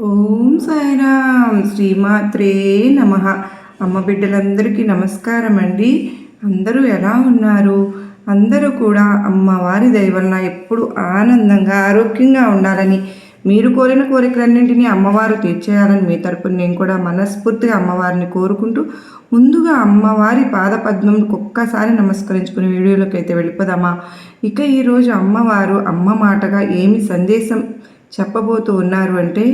ఓం సాయిరామ్ శ్రీమాత్రే నమ. అమ్మ బిడ్డలందరికీ నమస్కారం అండి. అందరూ ఎలా ఉన్నారు? అందరూ కూడా అమ్మవారి దయ వలన ఎప్పుడు ఆనందంగా ఆరోగ్యంగా ఉండాలని, మీరు కోరిన కోరికలన్నింటినీ అమ్మవారు తీర్చేయాలని మీ తరపున నేను కూడా మనస్ఫూర్తిగా అమ్మవారిని కోరుకుంటూ, ముందుగా అమ్మవారి పాదపద్మంకు ఒక్కసారి నమస్కరించుకుని వీడియోలోకి అయితే వెళ్ళిపోదామా. ఇక ఈరోజు అమ్మవారు అమ్మ మాటగా ఏమి సందేశం చెప్పబోతూ ఉన్నారు అంటే,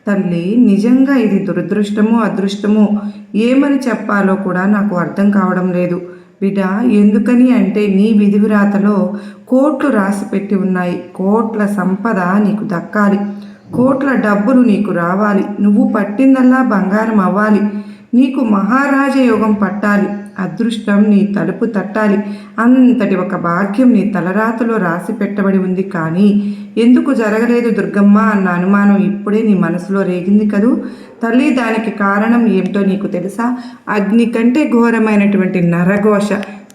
తల్లి నిజంగా ఇది దురదృష్టమో అదృష్టమో ఏమని చెప్పాలో కూడా నాకు అర్థం కావడం లేదు బిడ్డ. ఎందుకని అంటే నీ విధివిరాతలో కోట్లు రాసి పెట్టి ఉన్నాయి. కోట్ల సంపద నీకు దక్కాలి, కోట్ల డబ్బులు నీకు రావాలి, నువ్వు పట్టిందల్లా బంగారం అవ్వాలి, నీకు మహారాజ యోగం పట్టాలి, అదృష్టం నీ తలుపు తట్టాలి. అంతటి ఒక భాగ్యం నీ తలరాతలో రాసి పెట్టబడి ఉంది. కానీ ఎందుకు జరగలేదు దుర్గమ్మ అన్న అనుమానం ఇప్పుడే నీ మనసులో రేగింది కదూ తల్లి. దానికి కారణం ఏమిటో నీకు తెలుసా? అగ్ని కంటే ఘోరమైనటువంటి నరఘోష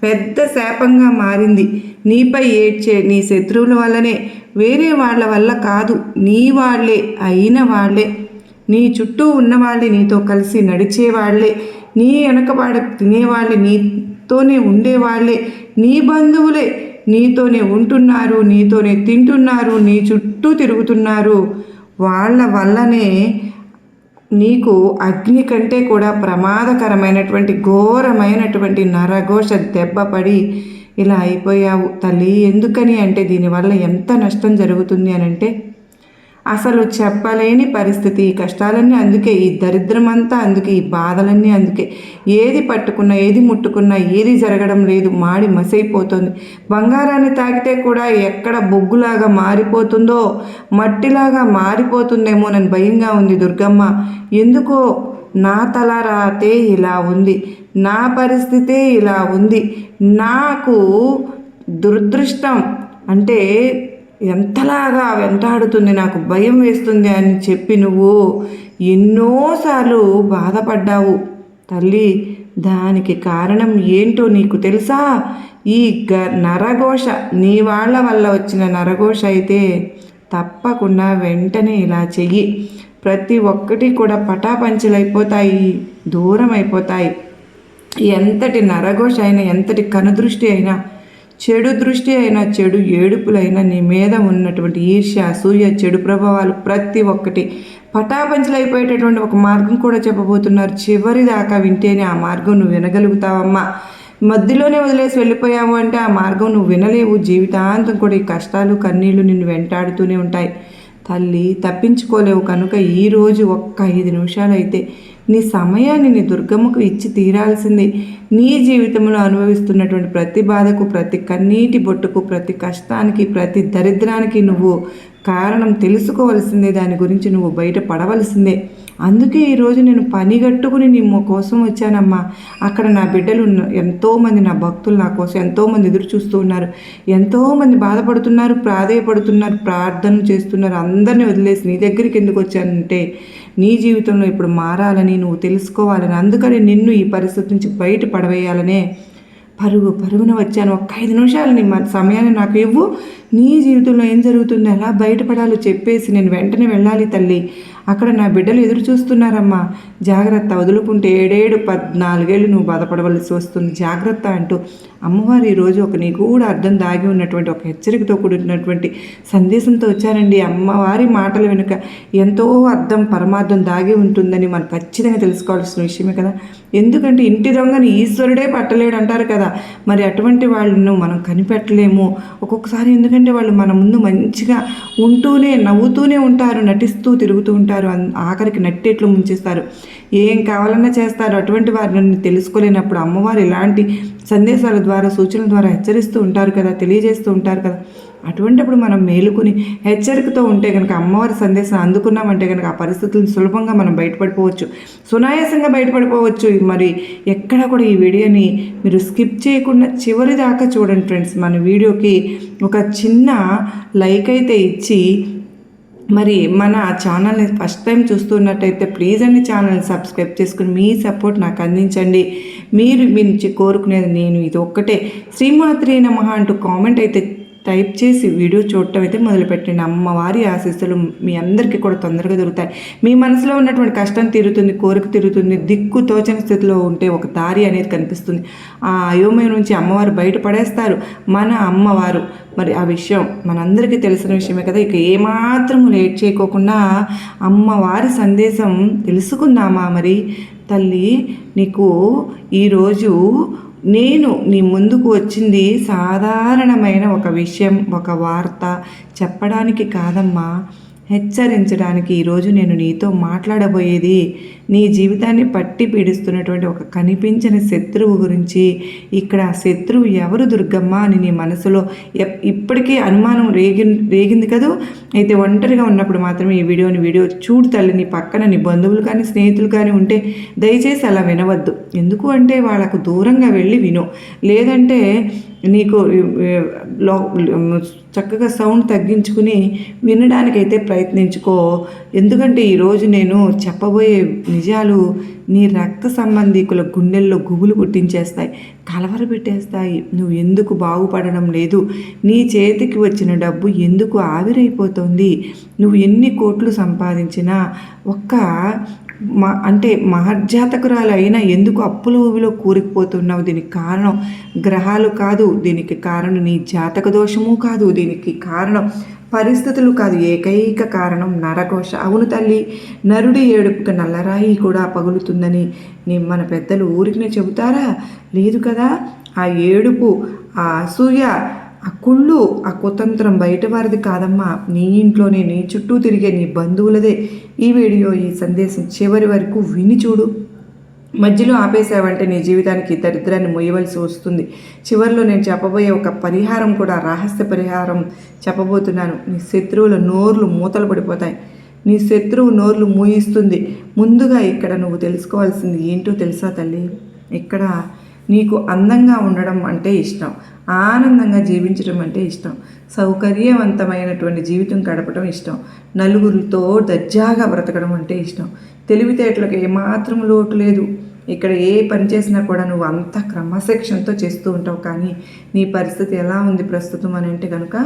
పెద్ద శాపంగా మారింది. నీపై ఏడ్చే నీ శత్రువుల వల్లనే, వేరే వాళ్ళ వల్ల కాదు. నీ వాళ్లే అయిన వాళ్లే, నీ చుట్టూ ఉన్నవాళ్ళే, నీతో కలిసి నడిచేవాళ్లే, నీ వెనకబాడ తినేవాళ్ళే, నీతోనే ఉండేవాళ్లే, నీ బంధువులే నీతోనే ఉంటున్నారు, నీతోనే తింటున్నారు, నీ చుట్టూ తిరుగుతున్నారు. వాళ్ళ వల్లనే నీకు అగ్ని కంటే కూడా ప్రమాదకరమైనటువంటి ఘోరమైనటువంటి నరఘోష దెబ్బపడి ఇలా అయిపోయావు తల్లి. ఎందుకని అంటే దీనివల్ల ఎంత నష్టం జరుగుతుంది అని అంటే అసలు చెప్పలేని పరిస్థితి. ఈ కష్టాలన్నీ అందుకే, ఈ దరిద్రం అంతా అందుకే, ఈ బాధలన్నీ అందుకే. ఏది పట్టుకున్నా, ఏది ముట్టుకున్నా ఏది జరగడం లేదు, మాడి మసైపోతుంది. బంగారాన్ని తాకితే కూడా ఎక్కడ బొగ్గులాగా మారిపోతుందో, మట్టిలాగా మారిపోతుందేమోనని భయంగా ఉంది దుర్గమ్మ. ఎందుకో నా తలరాతే ఇలా ఉంది, నా పరిస్థితే ఇలా ఉంది, నాకు దురదృష్టం అంటే ఎంతలాగా వెంటాడుతుంది, నాకు భయం వేస్తుంది అని చెప్పి నువ్వు ఎన్నోసార్లు బాధపడ్డావు తల్లి. దానికి కారణం ఏంటో నీకు తెలుసా? ఈ నరఘోష, నీ వాళ్ళ వల్ల వచ్చిన నరఘోష అయితే తప్పకుండా వెంటనే ఇలా చెయ్యి. ప్రతి ఒక్కటి కూడా పటాపంచలైపోతాయి, దూరం అయిపోతాయి. ఎంతటి నరఘోష అయినా, ఎంతటి కనుదృష్టి అయినా, చెడు దృష్టి అయినా, చెడు ఏడుపులైనా, నీ మీద ఉన్నటువంటి ఈర్ష్య, అసూయ, చెడు ప్రభావాలు ప్రతి ఒక్కటి పటాపంచలైపోయేటటువంటి ఒక మార్గం కూడా చెప్పబోతున్నారు. చివరి దాకా వింటేనే ఆ మార్గం నువ్వు వినగలుగుతావమ్మా. మధ్యలోనే వదిలేసి వెళ్ళిపోయావు అంటే ఆ మార్గం నువ్వు వినలేవు. జీవితాంతం కూడా ఈ కష్టాలు కన్నీళ్లు నిన్ను వెంటాడుతూనే ఉంటాయి తల్లి, తప్పించుకోలేవు. కనుక ఈరోజు ఒక్క 5 నిమిషాలు అయితే నీ సమయాన్ని నీ దుర్గమ్మకు ఇచ్చి తీరాల్సింది. నీ జీవితంలో అనుభవిస్తున్నటువంటి ప్రతి బాధకు, ప్రతి కన్నీటి బొట్టుకు, ప్రతి కష్టానికి, ప్రతి దరిద్రానికి నువ్వు కారణం తెలుసుకోవలసిందే. దాని గురించి నువ్వు బయటపడవలసిందే. అందుకే ఈరోజు నేను పనిగట్టుకుని నీ కోసం వచ్చానమ్మా. అక్కడ నా బిడ్డలు ఎంతోమంది, నా భక్తులు నా కోసం ఎంతోమంది ఎదురు చూస్తూ ఉన్నారు, ఎంతోమంది బాధపడుతున్నారు, ప్రాధేయపడుతున్నారు, ప్రార్థనలు చేస్తున్నారు. అందరినీ వదిలేసి నీ దగ్గరికి ఎందుకు వచ్చానంటే నీ జీవితంలో ఇప్పుడు మారాలని, నువ్వు తెలుసుకోవాలని, అందుకని నిన్ను ఈ పరిస్థితి నుంచి బయట పడవేయాలనే పరుగున వచ్చాను. ఒక్క 5 నిమిషాలు నీ సమయాన్ని నాకు ఇవ్వు. నీ జీవితంలో ఏం జరుగుతుందో, ఎలా బయటపడాలో చెప్పేసి నేను వెంటనే వెళ్ళాలి తల్లి. అక్కడ నా బిడ్డలు ఎదురు చూస్తున్నారమ్మా. జాగ్రత్త, వదులుకుంటే 14 ఏళ్ళు నువ్వు బాధపడవలసి వస్తుంది, జాగ్రత్త అంటూ అమ్మవారు ఈరోజు ఒక నిగూఢ అర్థం దాగి ఉన్నటువంటి ఒక హెచ్చరికతో కూడినటువంటి సందేశంతో వచ్చారండి. అమ్మవారి మాటల వెనుక ఎంతో అర్థం, పరమార్థం దాగి ఉంటుందని మనం ఖచ్చితంగా తెలుసుకోవాల్సిన విషయమే కదా. ఎందుకంటే ఇంటి దొంగని ఈశ్వరుడే పట్టలేడు అంటారు కదా. మరి అటువంటి వాళ్ళను మనం కనిపెట్టలేము ఒక్కొక్కసారి. ఎందుకంటే వాళ్ళు మన ముందు మంచిగా ఉంటూనే, నవ్వుతూనే ఉంటారు, నటిస్తూ తిరుగుతూ ఉంటారు, ఆఖరికి నట్టేట్లు ముంచేస్తారు, ఏం కావాలన్నా చేస్తారు. అటువంటి వారిని తెలుసుకోలేనప్పుడు అమ్మవారు ఇలాంటి సందేశాల ద్వారా, సూచనల ద్వారా హెచ్చరిస్తూ ఉంటారు కదా, తెలియజేస్తూ ఉంటారు కదా. అటువంటిప్పుడు మనం మేలుకొని హెచ్చరికతో ఉంటే కనుక, అమ్మవారి సందేశం అందుకున్నామంటే కనుక ఆ పరిస్థితులను సులభంగా మనం బయటపడిపోవచ్చు, సునాయాసంగా బయటపడిపోవచ్చు. మరి ఎక్కడ కూడా ఈ వీడియోని మీరు స్కిప్ చేయకుండా చివరి దాకా చూడండి ఫ్రెండ్స్. మన వీడియోకి ఒక చిన్న లైక్ అయితే ఇచ్చి, మరి మన ఛానల్ని ఫస్ట్ టైం చూస్తున్నట్టయితే ప్లీజ్ అండి ఛానల్ని సబ్స్క్రైబ్ చేసుకుని మీ సపోర్ట్ నాకు అందించండి. మీరు మీ నుంచి కోరుకునేది నేను ఇది ఒక్కటే, శ్రీమాత్రే నమః అంటూ కామెంట్ అయితే టైప్ చేసి వీడియో చూడటం అయితే మొదలుపెట్టండి. అమ్మవారి ఆశీస్సులు మీ అందరికీ కూడా తొందరగా దొరుకుతాయి. మీ మనసులో ఉన్నటువంటి కష్టం తీరుతుంది, కోరిక తీరుతుంది, దిక్కు తోచని స్థితిలో ఉంటే ఒక దారి అనేది కనిపిస్తుంది. ఆ అయోమయం నుంచి అమ్మవారు బయటపడేస్తారు, మన అమ్మవారు. మరి ఆ విషయం మనందరికీ తెలిసిన విషయమే కదా. ఇక ఏమాత్రం లేట్ చేయకోకుండా అమ్మవారి సందేశం తెలుసుకుందామా? మరి తల్లి, నీకు ఈరోజు నేను నీ ముందుకు వచ్చింది సాధారణమైన ఒక విషయం, ఒక వార్త చెప్పడానికి కాదమ్మా, హెచ్చరించడానికి. ఈరోజు నేను నీతో మాట్లాడబోయేది నీ జీవితాన్ని పట్టి పీడిస్తున్నటువంటి ఒక కనిపించని శత్రువు గురించి. ఇక్కడ శత్రువు ఎవరు దుర్గమ్మ అని నీ మనసులో ఇప్పటికీ అనుమానం రేగింది కదూ. అయితే ఒంటరిగా ఉన్నప్పుడు మాత్రమే ఈ వీడియో చూడు తల్లి. నీ పక్కన నీ బంధువులు కానీ స్నేహితులు కానీ ఉంటే దయచేసి అలా వినవద్దు. ఎందుకు అంటే వాళ్ళకు దూరంగా వెళ్ళి విను. లేదంటే నీకు చక్కగా సౌండ్ తగ్గించుకుని వినడానికైతే ప్రయత్నించుకో. ఎందుకంటే ఈరోజు నేను చెప్పబోయే నిజాలు నీ రక్త సంబంధికుల గుండెల్లో గుబులు పుట్టించేస్తాయి, కలవరపెట్టేస్తాయి. నువ్వు ఎందుకు బాగుపడడం లేదు, నీ చేతికి వచ్చిన డబ్బు ఎందుకు ఆవిరైపోతుంది, నువ్వు ఎన్ని కోట్లు సంపాదించినా ఒక్క మహర్జాతకురాలు అయినా ఎందుకు అప్పుల ఊబిలో కూరుకుపోతున్నావు? దీనికి కారణం గ్రహాలు కాదు, దీనికి కారణం నీ జాతక దోషము కాదు, దీనికి కారణం పరిస్థితులు కాదు, ఏకైక కారణం నరఘోష. అవును తల్లి, నరుడి ఏడుపుకి నల్లరాయి కూడా పగులుతుందని మన పెద్దలు ఊరికినే చెబుతారా? లేదు కదా. ఆ ఏడుపు, ఆ అసూయ, ఆ కుళ్ళు, ఆ కుతంత్రం బయటవారిది కాదమ్మా, నీ ఇంట్లోనే నీ చుట్టూ తిరిగే నీ బంధువులదే. ఈ వీడియో, ఈ సందేశం చివరి వరకు విని చూడు. మధ్యలో ఆపేసావంటే నీ జీవితానికి దరిద్రాన్ని మొయ్యవలసి వస్తుంది. చివరిలో నేను చెప్పబోయే ఒక పరిహారం కూడా రహస్య పరిహారం చెప్పబోతున్నాను. నీ శత్రువుల నోర్లు మూతలు పడిపోతాయి, నీ శత్రువు నోర్లు మూయిస్తుంది. ముందుగా ఇక్కడ నువ్వు తెలుసుకోవాల్సింది ఏంటో తెలుసా తల్లి? ఇక్కడ నీకు అందంగా ఉండడం అంటే ఇష్టం, ఆనందంగా జీవించడం అంటే ఇష్టం, సౌకర్యవంతమైనటువంటి జీవితం గడపడం ఇష్టం, నలుగురితో దర్జాగా బ్రతకడం అంటే ఇష్టం, తెలివితేటలకు ఏమాత్రం లోటు లేదు. ఇక్కడ ఏ పని చేసినా కూడా నువ్వు అంత క్రమశిక్షణతో చేస్తూ ఉంటావు. కానీ నీ పరిస్థితి ఎలా ఉంది ప్రస్తుతం అని అంటే కనుక,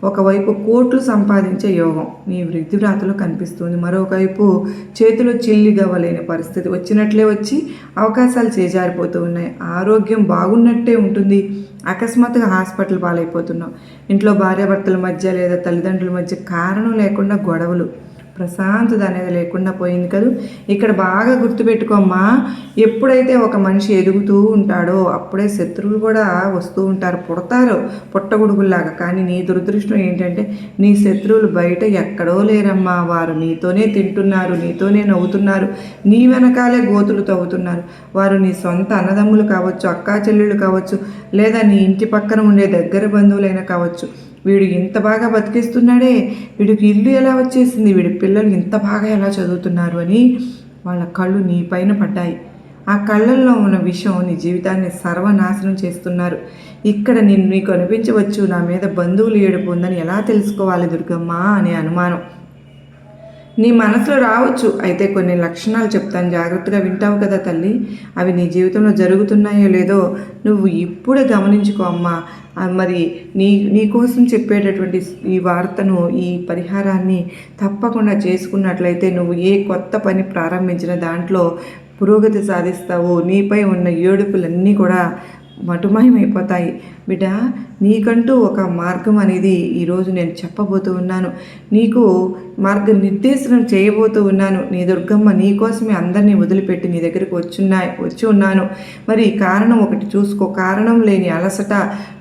ఒకవైపు కోట్లు సంపాదించే యోగం నీ వృద్ధిరాతలో కనిపిస్తుంది, మరొకవైపు చేతిలో చిల్లిగవ్వలేని పరిస్థితి, వచ్చినట్లే వచ్చి అవకాశాలు చేజారిపోతూ ఉన్నాయి. ఆరోగ్యం బాగున్నట్టే ఉంటుంది, అకస్మాత్తుగా హాస్పిటల్ పాలైపోతున్నావు. ఇంట్లో భార్యాభర్తల మధ్య లేదా తల్లిదండ్రుల మధ్య కారణం లేకుండా గొడవలు, ప్రశాంతత అనేది లేకుండా పోయింది కదూ. ఇక్కడ బాగా గుర్తుపెట్టుకోమ్మా, ఎప్పుడైతే ఒక మనిషి ఎదుగుతూ ఉంటాడో అప్పుడే శత్రువులు కూడా వస్తూ ఉంటారు, పుడతారు పుట్టగొడుగుల్లాగా. కానీ నీ దురదృష్టం ఏంటంటే నీ శత్రువులు బయట ఎక్కడో లేరమ్మా, వారు నీతోనే తింటున్నారు, నీతోనే నవ్వుతున్నారు, నీ వెనకాలే గోతులు తవ్వుతున్నారు. వారు నీ సొంత అన్నదమ్ములు కావచ్చు, అక్కా చెల్లెళ్ళు కావచ్చు, లేదా నీ ఇంటి పక్కన ఉండే దగ్గర బంధువులైనా కావచ్చు. వీడు ఇంత బాగా బతికిస్తున్నాడే, వీడికి ఇల్లు ఎలా వచ్చేసింది, వీడి పిల్లలు ఇంత బాగా ఎలా చదువుతున్నారు అని వాళ్ళ కళ్ళు నీ పైన పడ్డాయి. ఆ కళ్ళల్లో ఉన్న విషయం నీ జీవితాన్ని సర్వనాశనం చేస్తున్నారు. ఇక్కడ నీకు అనిపించవచ్చు, నా మీద బంధువులు ఏడుపు ఉందని ఎలా తెలుసుకోవాలి దుర్గమ్మ అనే అనుమానం నీ మనసులో రావచ్చు. అయితే కొన్ని లక్షణాలు చెప్తాను, జాగ్రత్తగా వింటావు కదా తల్లి. అవి నీ జరుగుతున్నాయో లేదో నువ్వు ఇప్పుడే గమనించుకో అమ్మా. మరి నీకోసం చెప్పేటటువంటి ఈ వార్తను, ఈ పరిహారాన్ని తప్పకుండా చేసుకున్నట్లయితే నువ్వు ఏ కొత్త పని ప్రారంభించిన దాంట్లో పురోగతి సాధిస్తావు. నీపై ఉన్న ఏడుపులన్నీ కూడా మటుమాయమైపోతాయి. బిడ్డ, నీకంటూ ఒక మార్గం అనేది ఈరోజు నేను చెప్పబోతూ ఉన్నాను, నీకు మార్గనిర్దేశనం చేయబోతూ ఉన్నాను. నీ దుర్గమ్మ నీకోసమే అందరినీ వదిలిపెట్టి నీ దగ్గరికి వచ్చి ఉన్నాను. మరి కారణం ఒకటి చూసుకో. కారణం లేని అలసట,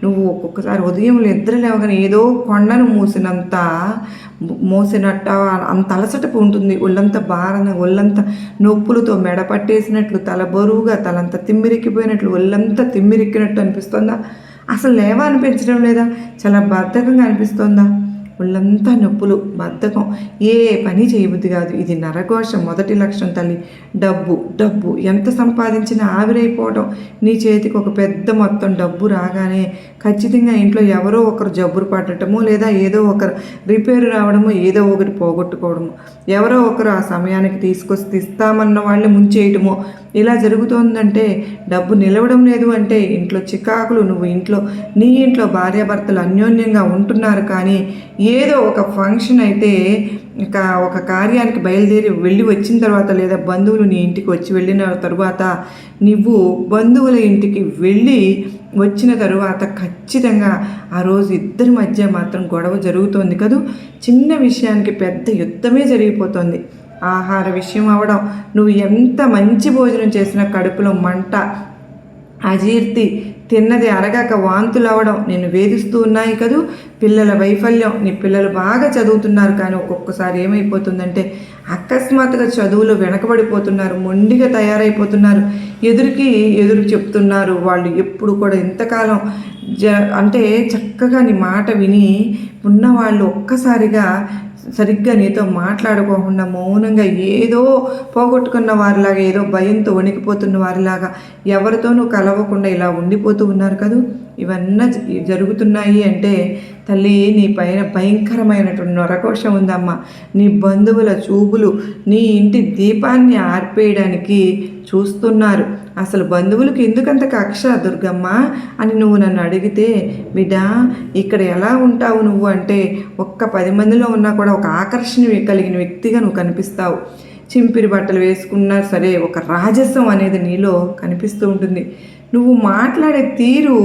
నువ్వు ఒక్కొక్కసారి ఉదయం నిద్ర లేవగానే ఏదో కొండను మోసినట్ట అంత అలసట ఉంటుంది. ఒళ్ళంతా భారంగా, ఒళ్ళంతా నొప్పులతో మెడ పట్టేసినట్లు, తల బరువుగా, తలంతా తిమ్మిరెక్కిపోయినట్లు, ఒళ్ళంతా తిమ్మిరెక్కినట్టు అనిపిస్తుందా? అసలు లేవాలనిపించడం లేదా? చాలా బద్ధకంగా అనిపిస్తుందా? ఒళ్ళంతా నొప్పులు, బద్ధకం, ఏ పని చేయబుద్ధి కాదు. ఇది నరఘోష మొదటి లక్షణం తల్లి. డబ్బు ఎంత సంపాదించినా ఆవిరైపోవడం. నీ చేతికి ఒక పెద్ద మొత్తం డబ్బు రాగానే ఖచ్చితంగా ఇంట్లో ఎవరో ఒకరు జబ్బులు పడటము లేదా ఏదో ఒకరు రిపేర్ రావడము ఏదో ఒకటి పోగొట్టుకోవడము ఎవరో ఒకరు ఆ సమయానికి తీసుకొచ్చి ఇస్తామన్న వాళ్ళని ముంచేయటము ఇలా జరుగుతోందంటే డబ్బు నిలవడం లేదు అంటే ఇంట్లో చికాకులు నువ్వు నీ ఇంట్లో భార్యాభర్తలు అన్యోన్యంగా ఉంటున్నారు కానీ ఏదో ఒక ఫంక్షన్ అయితే ఒక కార్యానికి బయలుదేరి వెళ్ళి వచ్చిన తర్వాత లేదా బంధువులు నీ ఇంటికి వచ్చి వెళ్ళిన తరువాత నువ్వు బంధువుల ఇంటికి వెళ్ళి వచ్చిన తరువాత ఖచ్చితంగా ఆ రోజు ఇద్దరి మధ్య మాత్రం గొడవ జరుగుతోంది కదూ. చిన్న విషయానికి పెద్ద యుద్ధమే జరిగిపోతుంది. ఆహార విషయం అవడం, నువ్వు ఎంత మంచి భోజనం చేసినా కడుపులో మంట, అజీర్తి, తిన్నది అరగాక వాంతులు అవడం నిన్ను వేధిస్తూ ఉన్నాయి కదూ. పిల్లల వైఫల్యం, నీ పిల్లలు బాగా చదువుతున్నారు కానీ ఒక్కొక్కసారి ఏమైపోతుందంటే అకస్మాత్తుగా చదువులో వెనకబడిపోతున్నారు, మొండిగా తయారైపోతున్నారు, ఎదురు చెప్తున్నారు. వాళ్ళు ఎప్పుడు కూడా ఇంతకాలం అంటే చక్కగా నీ మాట విని ఉన్నవాళ్ళు ఒక్కసారిగా సరిగ్గా నీతో మాట్లాడుకోకుండా మౌనంగా ఏదో పోగొట్టుకున్న వారిలాగా ఏదో భయంతో వణికిపోతున్న వారిలాగా ఎవరితోనూ కలవకుండా ఇలా ఉండిపోతూ ఉన్నారు కదూ. ఇవన్నీ జరుగుతున్నాయి అంటే తల్లి నీ పైన భయంకరమైనటువంటి నరకోశం ఉందమ్మా. నీ బంధువుల చూపులు నీ ఇంటి దీపాన్ని ఆర్పేయడానికి చూస్తున్నారు. అసలు బంధువులకు ఎందుకంత కక్ష దుర్గమ్మ అని నువ్వు నన్ను అడిగితే, బిడ్డ ఇక్కడ ఎలా ఉంటావు నువ్వు అంటే 10 మందిలో ఉన్నా కూడా ఒక ఆకర్షణ కలిగిన వ్యక్తిగా నువ్వు కనిపిస్తావు. చింపిరి బట్టలు వేసుకున్నా సరే ఒక రాజసం అనేది నీలో కనిపిస్తూ ఉంటుంది. నువ్వు మాట్లాడే తీరు,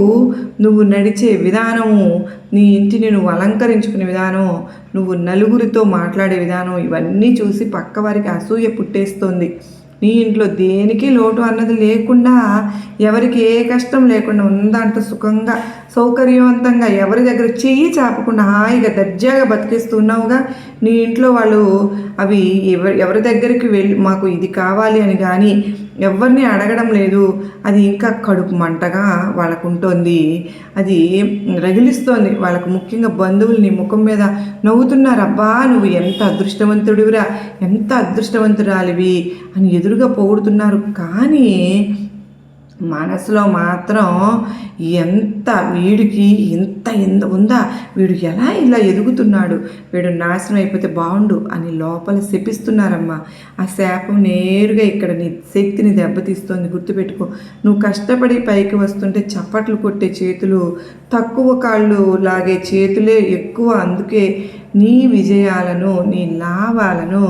నువ్వు నడిచే విధానము, నీ ఇంటిని నువ్వు అలంకరించుకునే విధానం, నువ్వు నలుగురితో మాట్లాడే విధానం ఇవన్నీ చూసి పక్కవారికి అసూయ పుట్టేస్తోంది. నీ ఇంట్లో దేనికి లోటు అన్నది లేకుండా, ఎవరికి ఏ కష్టం లేకుండా ఉందంటూ సుఖంగా సౌకర్యవంతంగా ఎవరి దగ్గర చెయ్యి చాపకుండా హాయిగా దర్జాగా బతికిస్తున్నావుగా. నీ ఇంట్లో వాళ్ళు అవి ఎవరి దగ్గరికి వెళ్ళి మాకు ఇది కావాలి అని కానీ ఎవరిని అడగడం లేదు. అది ఇంకా కడుపు మంటగా వాళ్ళకు ఉంటుంది, అది రగిలిస్తోంది వాళ్ళకు. ముఖ్యంగా బంధువులు నీ ముఖం మీద నవ్వుతున్నారు, అబ్బా నువ్వు ఎంత అదృష్టవంతుడివిరా, ఎంత అదృష్టవంతురాలివి అని ఎదురుగా పొగుడుతున్నారు. కానీ మనసులో మాత్రం వీడికి ఇంత ఉందా, వీడు ఎలా ఇలా ఎదుగుతున్నాడు, వీడు నాశనం అయిపోతే బాగుండు అని లోపల శపిస్తున్నారమ్మా. ఆ శాపం నేరుగా ఇక్కడ నీ శక్తిని దెబ్బతీస్తోంది. గుర్తుపెట్టుకో, నువ్వు కష్టపడి పైకి వస్తుంటే చప్పట్లు కొట్టే చేతులు తక్కువ, కాళ్ళు లాగే చేతులే ఎక్కువ. అందుకే నీ విజయాలను నీ లాభాలను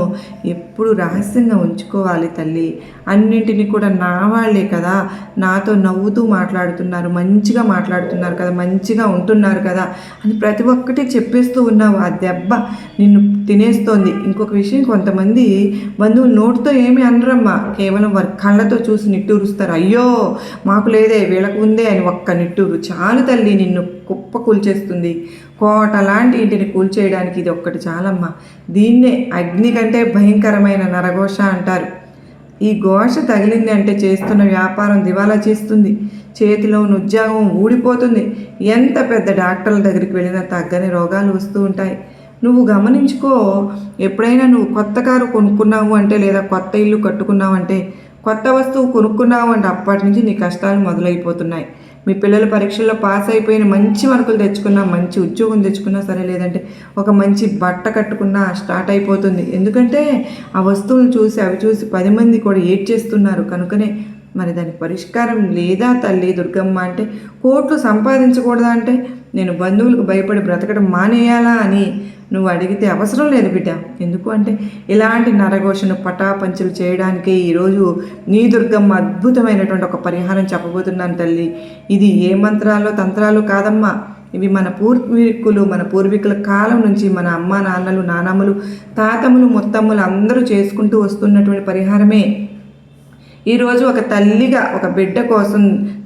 ఎప్పుడు రహస్యంగా ఉంచుకోవాలి తల్లి. అన్నింటినీ కూడా నా వాళ్ళే కదా, నాతో నవ్వుతూ మాట్లాడుతున్నారు, మంచిగా మాట్లాడుతున్నారు కదా, మంచిగా ఉంటున్నారు కదా అని ప్రతి ఒక్కటి చెప్పేస్తూ ఉన్నావు. ఆ దెబ్బ నిన్ను తినేస్తోంది. ఇంకొక విషయం, కొంతమంది బంధువులు నోటితో ఏమీ అనరమ్మా, కేవలం వారి కళ్ళతో చూసి నిట్టూరుస్తారు. అయ్యో మాకు లేదే వీళ్ళకు ఉందే అని ఒక్క నిట్టూరు చాలు తల్లి, నిన్ను కుప్ప కూల్చేస్తుంది. కోట లాంటి ఇంటిని కూల్చేయడానికి ఇది ఒక్కటి చాలమ్మా. దీన్నే అగ్ని కంటే భయంకరమైన నరఘోష అంటారు. ఈ ఘోష తగిలింది అంటే చేస్తున్న వ్యాపారం దివాలా చేస్తుంది, చేతిలో ఉన్న ఉద్యోగం ఊడిపోతుంది. ఎంత పెద్ద డాక్టర్ల దగ్గరికి వెళ్ళినా తగ్గని రోగాలు వస్తూ ఉంటాయి. నువ్వు గమనించుకో, ఎప్పుడైనా నువ్వు కొత్త కారు కొనుక్కున్నావు అంటే లేదా కొత్త ఇల్లు కట్టుకున్నావు అంటే, కొత్త వస్తువు కొనుక్కున్నావు అంటే అప్పటి నుంచి నీ కష్టాలు మొదలైపోతున్నాయి. మీ పిల్లల పరీక్షల్లో పాస్ అయిపోయిన మంచి మార్కులు తెచ్చుకున్నా, మంచి ఉద్యోగం తెచ్చుకున్నా సరే, లేదంటే ఒక మంచి బట్ట కట్టుకున్నా స్టార్ట్ అయిపోతుంది. ఎందుకంటే ఆ వస్తువులను చూసి అవి చూసి 10 మంది కూడా ఏడ్చేస్తున్నారు. కనుకనే మరి దానికి పరిష్కారం లేదా తల్లి దుర్గమ్మ అంటే, కోట్లు సంపాదించకూడదా అంటే, నేను బంధువులకు భయపడి బ్రతకడం మానేయాలా అని నువ్వు అడిగితే అవసరం లేదు బిడ్డ. ఎందుకు అంటే ఇలాంటి నరఘోషను పటాపంచలు చేయడానికే ఈరోజు నీ దుర్గమ్మ అద్భుతమైనటువంటి ఒక పరిహారం చెప్పబోతున్నాను తల్లి. ఇది ఏ మంత్రాలు తంత్రాలు కాదమ్మా, ఇవి మన పూర్వీకుల కాలం నుంచి మన అమ్మ నాన్నలు నానమ్మలు తాతమ్మలు ముత్తమ్మలు అందరూ చేసుకుంటూ వస్తున్నటువంటి పరిహారమే. ఈరోజు ఒక తల్లిగా ఒక బిడ్డ కోసం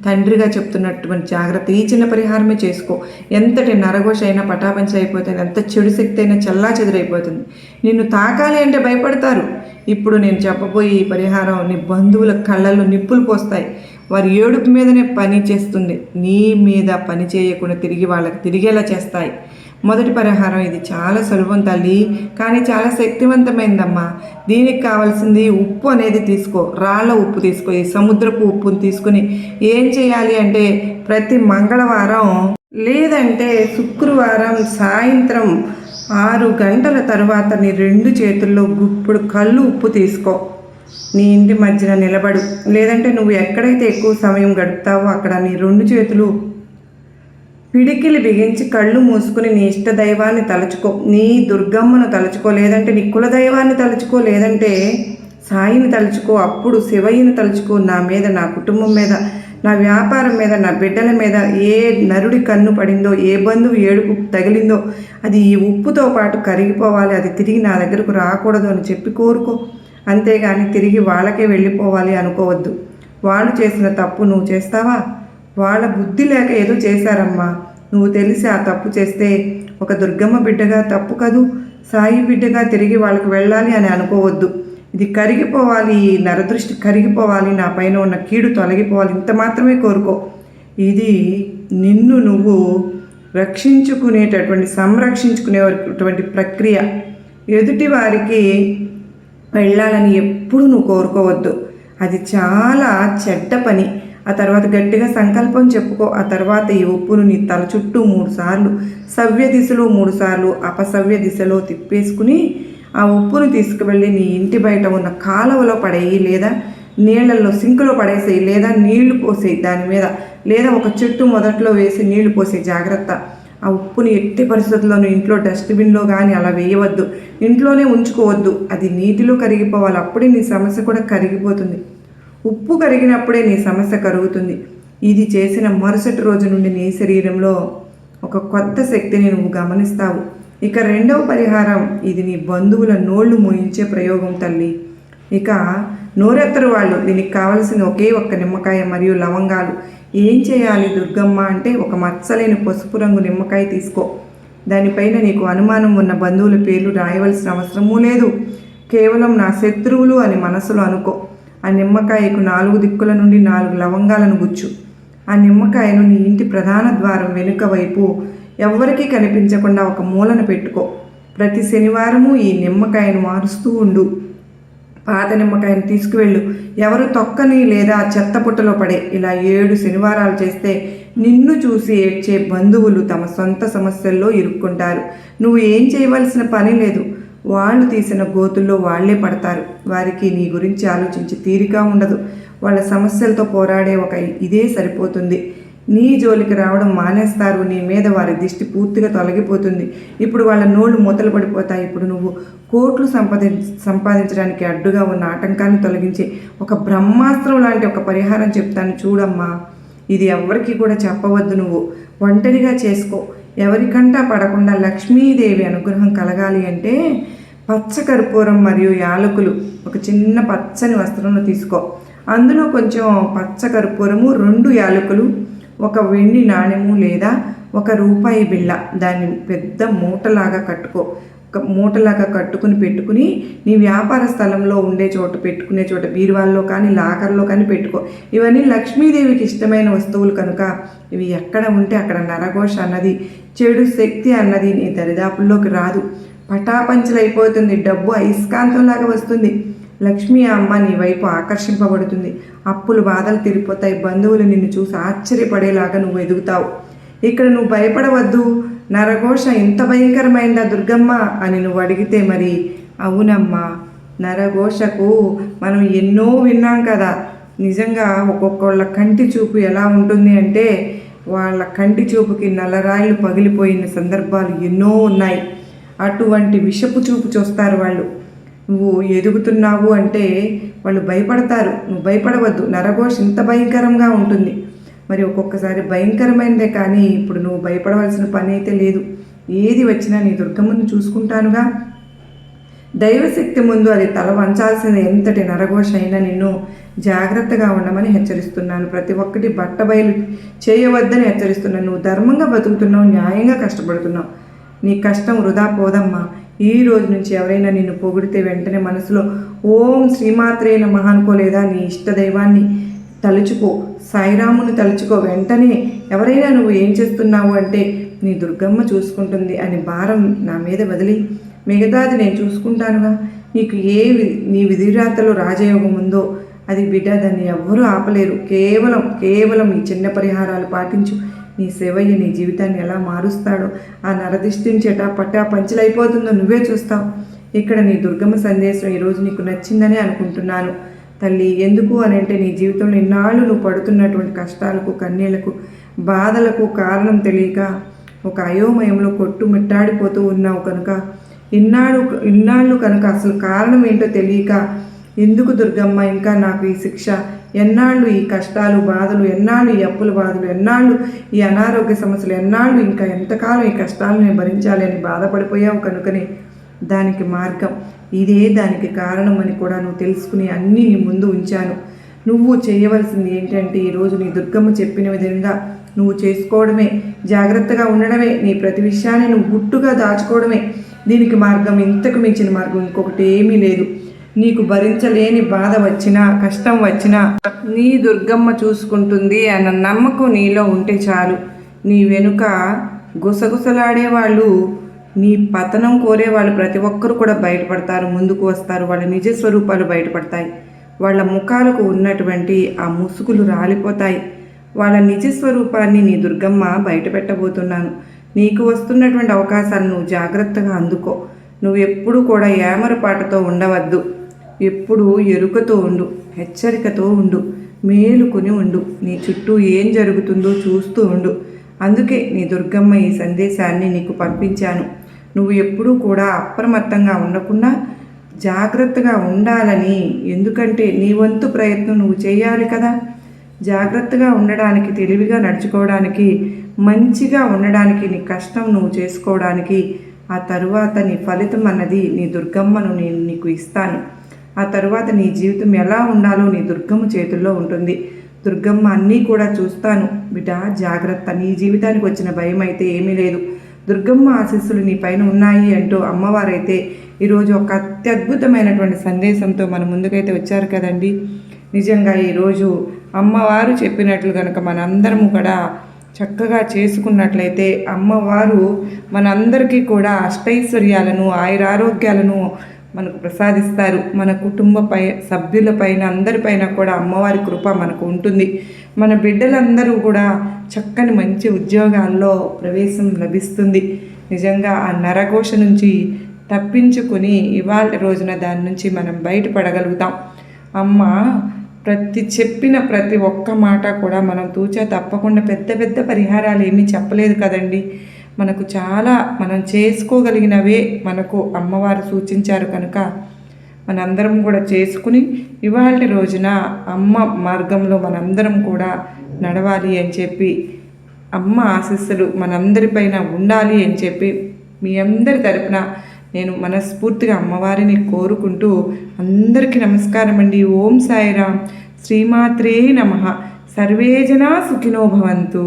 తండ్రిగా చెప్తున్నటువంటి జాగ్రత్త, ఈ చిన్న పరిహారమే చేసుకో. ఎంతటి నరఘోష అయినా పటాపంచ అయిపోతుంది, ఎంత చెడు శక్తి అయినా చల్లా చెదురైపోతుంది. నిన్ను తాకాలి అంటే భయపడతారు. ఇప్పుడు నేను చెప్పబోయే ఈ పరిహారం నీ బంధువుల కళ్ళల్లో నిప్పులు పోస్తాయి. వారి ఏడుపు మీదనే పని చేస్తుంది, నీ మీద పని చేయకుండా తిరిగి వాళ్ళకి తిరిగేలా చేస్తాయి. మొదటి పరిహారం ఇది చాలా సులభం తల్లి, కానీ చాలా శక్తివంతమైందమ్మా. దీనికి కావాల్సింది ఉప్పు అనేది తీసుకో, రాళ్ళ ఉప్పు తీసుకో. ఈ సముద్రపు ఉప్పుని తీసుకుని ఏం చేయాలి అంటే, ప్రతి మంగళవారం లేదంటే శుక్రవారం సాయంత్రం 6 గంటల తర్వాత నీ 2 చేతుల్లో గుప్పుడు కళ్ళు ఉప్పు తీసుకో. నీ ఇంటి మధ్యన నిలబడు. లేదంటే నువ్వు ఎక్కడైతే ఎక్కువ సమయం గడుపుతావో అక్కడ నీ 2 చేతులు పిడికిలి బిగించి కళ్ళు మూసుకుని నీ ఇష్ట దైవాన్ని తలుచుకో. నీ దుర్గమ్మను తలుచుకో, లేదంటే నీ కులదైవాన్ని తలుచుకో, లేదంటే సాయిని తలుచుకో. అప్పుడు శివయ్యని తలుచుకో. నా మీద, నా కుటుంబం మీద, నా వ్యాపారం మీద, నా బిడ్డల మీద ఏ నరుడి కన్ను పడిందో, ఏ బంధువు ఏడుపు తగిలిందో అది ఈ ఉప్పుతో పాటు కరిగిపోవాలి, అది తిరిగి నా దగ్గరకు రాకూడదు అని చెప్పి కోరుకో. అంతేగాని తిరిగి వాళ్ళకే వెళ్ళిపోవాలి అనుకోవద్దు. వాళ్ళు చేసిన తప్పు నువ్వు చేస్తావా? వాళ్ళ బుద్ధి లేక ఏదో చేశారమ్మా. నువ్వు తెలిసి ఆ తప్పు చేస్తే ఒక దుర్గమ్మ బిడ్డగా తప్పు కదూ, సాయి బిడ్డగా తిరిగి వాళ్ళకి వెళ్ళాలి అని అనుకోవద్దు. ఇది కరిగిపోవాలి, ఈ నరదృష్టి కరిగిపోవాలి, నా పైన ఉన్న కీడు తొలగిపోవాలి, ఇంత మాత్రమే కోరుకో. ఇది నిన్ను నువ్వు సంరక్షించుకునేటువంటి ప్రక్రియ. ఎదుటి వారికి వెళ్ళాలని ఎప్పుడు నువ్వు కోరుకోవద్దు. అది చాలా చెడ్డ పని. ఆ తర్వాత గట్టిగా సంకల్పం చెప్పుకో. ఆ తర్వాత ఈ ఉప్పును నీ తల చుట్టూ 3 సార్లు, సవ్య దిశలో 3 సార్లు, అపసవ్య దిశలో తిప్పేసుకుని ఆ ఉప్పును తీసుకువెళ్ళి నీ ఇంటి బయట ఉన్న కాలువలో పడేయి, లేదా నీళ్ళల్లో సింకులో పడేసేయి, లేదా నీళ్లు పోసేయి దాని మీద, లేదా ఒక చెట్టు మొదట్లో వేసి నీళ్లు పోసే. జాగ్రత్త. ఆ ఉప్పుని ఎట్టి పరిస్థితుల్లోనూ ఇంట్లో డస్ట్బిన్లో కానీ అలా వేయవద్దు, ఇంట్లోనే ఉంచుకోవద్దు. అది నీటిలో కరిగిపోవాలి. అప్పుడే నీ సమస్య కూడా కరిగిపోతుంది. ఉప్పు కరిగినప్పుడే నీ సమస్య కరుగుతుంది. ఇది చేసిన మరుసటి రోజు నుండి నీ శరీరంలో ఒక కొత్త శక్తిని నువ్వు గమనిస్తావు. ఇక 2వ పరిహారం, ఇది నీ బంధువుల నోళ్లు మోయించే ప్రయోగం తల్లి. ఇక నోరెత్తరు వాళ్ళు. దీనికి కావలసిన ఒకే ఒక్క నిమ్మకాయ మరియు లవంగాలు. ఏం చేయాలి దుర్గమ్మ అంటే, ఒక మచ్చలేని పసుపు రంగు నిమ్మకాయ తీసుకో. దానిపైన నీకు అనుమానం ఉన్న బంధువుల పేర్లు రాయవలసిన అవసరమూ లేదు. కేవలం నా శత్రువులు అని మనసులో అనుకో. ఆ నిమ్మకాయకు 4 దిక్కుల నుండి 4 లవంగాలను గుచ్చు. ఆ నిమ్మకాయను నీ ఇంటి ప్రధాన ద్వారం వెనుక వైపు ఎవ్వరికీ కనిపించకుండా ఒక మూలన పెట్టుకో. ప్రతి శనివారము ఈ నిమ్మకాయను మారుస్తూ ఉండు. పాత నిమ్మకాయను తీసుకువెళ్ళు. ఎవరు తొక్కని లేదా చెత్తపుట్టలో పడే. ఇలా 7 శనివారాలు చేస్తే నిన్ను చూసి ఏడ్చే బంధువులు తమ సొంత సమస్యల్లో ఇరుక్కుంటారు. నువ్వు ఏం చేయవలసిన పని లేదు. వాళ్ళు తీసిన గోతుల్లో వాళ్లే పడతారు. వారికి నీ గురించి ఆలోచించి తీరిక ఉండదు. వాళ్ళ సమస్యలతో పోరాడే ఒక ఇదే సరిపోతుంది. నీ జోలికి రావడం మానేస్తారు. నీ మీద వారి దిష్టి పూర్తిగా తొలగిపోతుంది. ఇప్పుడు వాళ్ళ నోళ్ళు మూతలు పడిపోతాయి. ఇప్పుడు నువ్వు కోట్లు సంపాదించడానికి అడ్డుగా ఉన్న ఆటంకాన్ని తొలగించే ఒక బ్రహ్మాస్త్రం లాంటి ఒక పరిహారం చెప్తాను చూడమ్మా. ఇది ఎవరికి కూడా చెప్పవద్దు. నువ్వు ఒంటరిగా చేసుకో. ఎవరికంటా పడకుండా లక్ష్మీదేవి అనుగ్రహం కలగాలి అంటే పచ్చ కర్పూరం మరియు యాలకులు ఒక చిన్న పచ్చని వస్త్రంలో తీసుకో. అందులో కొంచెం పచ్చ కర్పూరము, 2 యాలకులు, ఒక వెండి నాణెము లేదా 1 రూపాయి బిళ్ళ. దాన్ని పెద్ద మూటలాగా కట్టుకో. ఒక మూటలాగా పెట్టుకుని నీ వ్యాపార స్థలంలో ఉండే చోట, పెట్టుకునే చోట, బీరువాల్లో కానీ లాకర్లో కానీ పెట్టుకో. ఇవన్నీ లక్ష్మీదేవికి ఇష్టమైన వస్తువులు కనుక ఇవి ఎక్కడ ఉంటే అక్కడ నరఘోష అన్నది, చెడు శక్తి అన్నది నీ దరిదాపుల్లోకి రాదు. పటాపంచలైపోతుంది. డబ్బు అయస్కాంతంలాగా వస్తుంది. లక్ష్మీ అమ్మ నీ వైపు ఆకర్షింపబడుతుంది. అప్పులు బాధలు తీరిపోతాయి. బంధువులు నిన్ను చూసి ఆశ్చర్యపడేలాగా నువ్వు ఎదుగుతావు. ఇక్కడ నువ్వు భయపడవద్దు. నరఘోష ఇంత భయంకరమైందా దుర్గమ్మ అని నువ్వు అడిగితే మరి అవునమ్మా, నరఘోషకు మనం ఎన్నో విన్నాం కదా. నిజంగా ఒక్కొక్కళ్ళ కంటి చూపు ఎలా ఉంటుంది అంటే, వాళ్ళ కంటి చూపుకి నల్లరాయిలు పగిలిపోయిన సందర్భాలు ఎన్నో ఉన్నాయి. అటువంటి విషపు చూపు చూస్తారు వాళ్ళు. నువ్వు ఎదుగుతున్నావు అంటే వాళ్ళు భయపడతారు. నువ్వు భయపడవద్దు. నరఘోష ఇంత భయంకరంగా ఉంటుంది. మరి ఒక్కొక్కసారి భయంకరమైనదే, కానీ ఇప్పుడు నువ్వు భయపడవలసిన పని అయితే లేదు. ఏది వచ్చినా నీ దుర్గమ్మను చూసుకుంటానుగా. దైవశక్తి ముందు అది తల వంచాల్సిన ఎంతటి నరఘోష అయినా నిన్ను జాగ్రత్తగా ఉండమని హెచ్చరిస్తున్నాను. ప్రతి ఒక్కటి బట్టబయలు చేయవద్దని హెచ్చరిస్తున్నాను. నువ్వు ధర్మంగా బతుకుతున్నావు, న్యాయంగా కష్టపడుతున్నావు. నీ కష్టం వృధా పోదమ్మా. ఈ రోజు నుంచి ఎవరైనా నిన్ను పొగిడితే వెంటనే మనసులో ఓం శ్రీమాత్రే నమః అనుకో, లేదా నీ ఇష్ట దైవాన్ని తలుచుకో, సాయిరాముని తలుచుకో. వెంటనే ఎవరైనా నువ్వు ఏం చేస్తున్నావు అంటే నీ దుర్గమ్మ చూసుకుంటుంది అని భారం నా మీద వదిలి మిగతాది నేను చూసుకుంటానుగా. నీకు నీ విధిరాతలో రాజయోగం ఉందో అది బిడ్డ, దాన్ని ఎవ్వరూ ఆపలేరు. కేవలం ఈ చిన్న పరిహారాలు పాటించు. నీ శివయ్య నీ జీవితాన్ని ఎలా మారుస్తాడో, ఆ నరదిష్టిని పట్టా పంచలైపోతుందో నువ్వే చూస్తావు. ఇక్కడ నీ దుర్గమ్మ సందేశం ఈరోజు నీకు నచ్చిందనే అనుకుంటున్నాను తల్లి. ఎందుకు అని అంటే నీ జీవితంలో ఇన్నాళ్ళు నువ్వు పడుతున్నటువంటి కష్టాలకు, కన్నీళ్లకు, బాధలకు కారణం తెలియక ఒక అయోమయంలో కొట్టుమిట్టాడిపోతూ ఉన్నావు కనుక, ఇన్నాళ్ళు కనుక అసలు కారణం ఏంటో తెలియక, ఎందుకు దుర్గమ్మ ఇంకా నాకు ఈ శిక్ష, ఎన్నాళ్ళు ఈ కష్టాలు బాధలు, ఎన్నాళ్ళు ఈ అప్పుల బాధలు, ఎన్నాళ్ళు ఈ అనారోగ్య సమస్యలు, ఎన్నాళ్ళు ఇంకా ఎంతకాలం ఈ కష్టాలు నేను భరించాలి అని బాధపడిపోయావు కనుకనే దానికి మార్గం ఇదే, దానికి కారణం అని కూడా నువ్వు తెలుసుకుని అన్నీ నీ ముందు ఉంచాను. నువ్వు చేయవలసింది ఏంటంటే ఈరోజు నీ దుర్గమ్మ చెప్పిన విధంగా నువ్వు చేసుకోవడమే, జాగ్రత్తగా ఉండడమే, నీ ప్రతి విషయాన్ని నువ్వు గుట్టుగా దాచుకోవడమే దీనికి మార్గం. ఇంతకు మించిన మార్గం ఇంకొకటి ఏమీ లేదు. నీకు భరించలేని బాధ వచ్చినా, కష్టం వచ్చినా నీ దుర్గమ్మ చూసుకుంటుంది అన్న నమ్మకం నీలో ఉంటే చాలు. నీ వెనుక గుసగుసలాడేవాళ్ళు, నీ పతనం కోరేవాళ్ళు ప్రతి ఒక్కరు కూడా బయటపడతారు, ముందుకు వస్తారు. వాళ్ళ నిజ స్వరూపాలు బయటపడతాయి. వాళ్ళ ముఖాలకు ఉన్నటువంటి ఆ ముసుగులు రాలిపోతాయి. వాళ్ళ నిజ స్వరూపాన్ని నీ దుర్గమ్మ బయట పెట్టబోతున్నాను. నీకు వస్తున్నటువంటి అవకాశాలను నువ్వు జాగ్రత్తగా అందుకో. నువ్వు ఎప్పుడు కూడా ఏమరపాటుతో ఉండవద్దు. ఎప్పుడు ఎరుకతో ఉండు, హెచ్చరికతో ఉండు, మేలుకొని ఉండు. నీ చుట్టూ ఏం జరుగుతుందో చూస్తూ ఉండు. అందుకే నీ దుర్గమ్మ ఈ సందేశాన్ని నీకు పంపించాను. నువ్వు ఎప్పుడూ కూడా అప్రమత్తంగా ఉండకుండా జాగ్రత్తగా ఉండాలని. ఎందుకంటే నీ వంతు ప్రయత్నం నువ్వు చేయాలి కదా. జాగ్రత్తగా ఉండడానికి, తెలివిగా నడుచుకోవడానికి, మంచిగా ఉండడానికి, నీ కష్టం నువ్వు చేసుకోవడానికి, ఆ తరువాత నీ ఫలితం అన్నది నీ దుర్గమ్మను నేను నీకు ఇస్తాను. ఆ తరువాత నీ జీవితం ఎలా ఉండాలో నీ దుర్గమ్మ చేతుల్లో ఉంటుంది. దుర్గమ్మ అన్నీ కూడా చూస్తాను బిడ్డ, జాగ్రత్త. నీ జీవితానికి వచ్చిన భయం అయితే ఏమీ లేదు. దుర్గమ్మ ఆశీస్సులు నీ పైన ఉన్నాయి అంటూ అమ్మవారైతే ఈరోజు ఒక అత్యద్భుతమైనటువంటి సందేశంతో మన ముందుకైతే వచ్చారు కదండి. నిజంగా ఈరోజు అమ్మవారు చెప్పినట్లు కనుక మనందరము కూడా చక్కగా చేసుకున్నట్లయితే అమ్మవారు మనందరికీ కూడా అష్టైశ్వర్యాలను, ఆయురారోగ్యాలను మనకు ప్రసాదిస్తారు. మన సభ్యులపైన అందరిపైన కూడా అమ్మవారి కృప మనకు ఉంటుంది. మన బిడ్డలందరూ కూడా చక్కని మంచి ఉద్యోగాల్లో ప్రవేశం లభిస్తుంది. నిజంగా ఆ నరఘోష నుంచి తప్పించుకొని ఇవాళ రోజున దాని నుంచి మనం బయటపడగలుగుతాం. అమ్మ చెప్పిన ప్రతి ఒక్క మాట కూడా మనం తూచా తప్పకుండా పెద్ద పెద్ద పరిహారాలు ఏమీ చెప్పలేదు కదండి. మనకు చాలా మనం చేసుకోగలిగినవే మనకు అమ్మవారు సూచించారు కనుక మనందరం కూడా చేసుకుని ఇవాళ రోజున అమ్మ మార్గంలో మనందరం కూడా నడవాలి అని చెప్పి, అమ్మ ఆశీస్సులు మనందరిపైన ఉండాలి అని చెప్పి మీ అందరి తరపున నేను మనస్ఫూర్తిగా అమ్మవారిని కోరుకుంటూ అందరికీ నమస్కారం అండి. ఓం సాయిరామ్. శ్రీమాత్రే నమః. సర్వే జనా సుఖినో భవంతు.